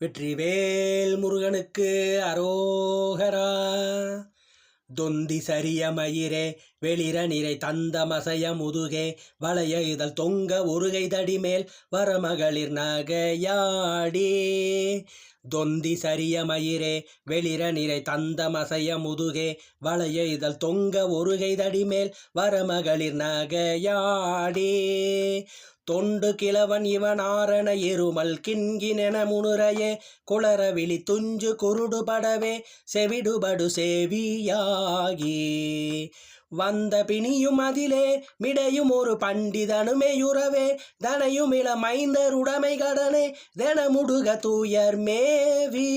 வெற்றிவேல் முருகனுக்கு அரோகரா. தொந்தி சரிய மயிரே வெளிர நிறை தந்த மசைய முதுகே வளைய இதழ் தொங்க ஒருகை தடிமேல் வரமகளிர் நகையாடி. தொந்தி சரிய மயிரே வெளிர நிறை தந்த மசைய முதுகே வளைய இதழ் தொங்க ஒருகை தடிமேல் வரமகளிர் நகையாடி. தொண்டு கிழவன் இவன் ஆரண இருமல் கிண்கினென முனுரையே குளரவிழி துஞ்சு குருடு படவே செவிடுபடு சேவியாகி. வந்த பிணியும் அதிலே மிடையும் ஒரு பண்டிதனுமேயுறவே தனையும் இளமைந்தருடைமை கடனே தெனமுடுக தூயர் மேவி.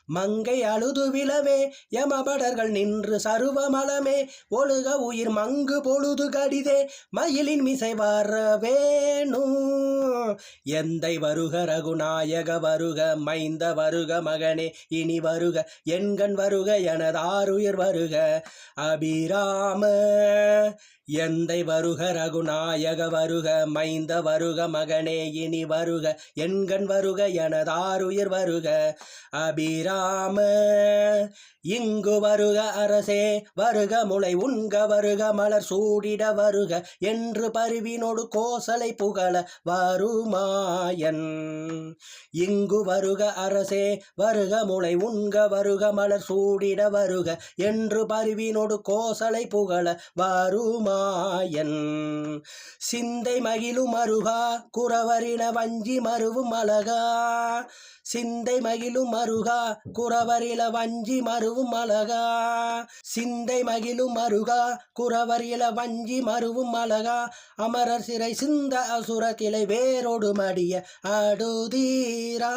மங்கை அழுது விழவே யமபடர்கள் நின்று சருவமலமே ஒழுக உயிர் மங்கு பொழுது கடிதே மயிலின் மிசை வரவேணு. எந்தை வருக ரகுநாயக வருக மைந்த வருக மகனே இனி வருக எண்கண் வருக எனதாருயிர் வருக அபிராம. எந்தை வருக ரகுநாயக வருக மைந்த வருக மகனே இனி வருக எண்கண் வருக எனதாருயிர் வருக அபிராம. இங்கு வருக அரசே வருக முளை உண்க வருக மலர் சூடிட வருக என்று பருவினோடு கோசலை புகழ வருமாயன். இங்கு வருக அரசே வருக முளை உண்க வருக மலர் சூடிட வருக என்று பருவினோடு கோசலை புகழ வருமாயன். சிந்தை மகிழும் மருகா குறவரின வஞ்சி மருவும் அழகா. சிந்தை மகிழும் மருகா குறவரில வஞ்சி மருவும் அழகா. சிந்தை மகிழும் மருகா குறவரில வஞ்சி மருவும் அழகா. அமரர் சிறை சிந்த அசுர கிளை வேரோடு மடிய அடுதீரா.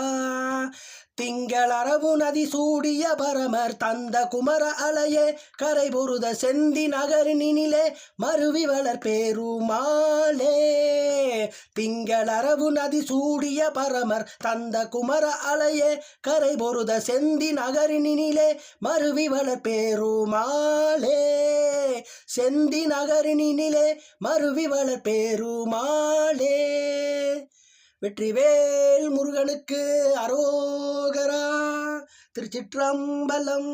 திங்கள் அரவு நதி சூடிய பரமர் தந்த குமர அலையே கரை பொருத செந்தி நகரினிலே மருவி வளர் பெருமாளே. திங்கள் அரவு நதி சூடிய பரமர் தந்த குமர அலையே கரை பொருத செந்தி நகரினிலே மருவி வளர் பெருமாளே. செந்தி நகரினிலே மருவி வளர் பெருமாளே. வெற்றிவேல் முருகனுக்கு அரோகரா. திருச்சிற்றம்பலம்.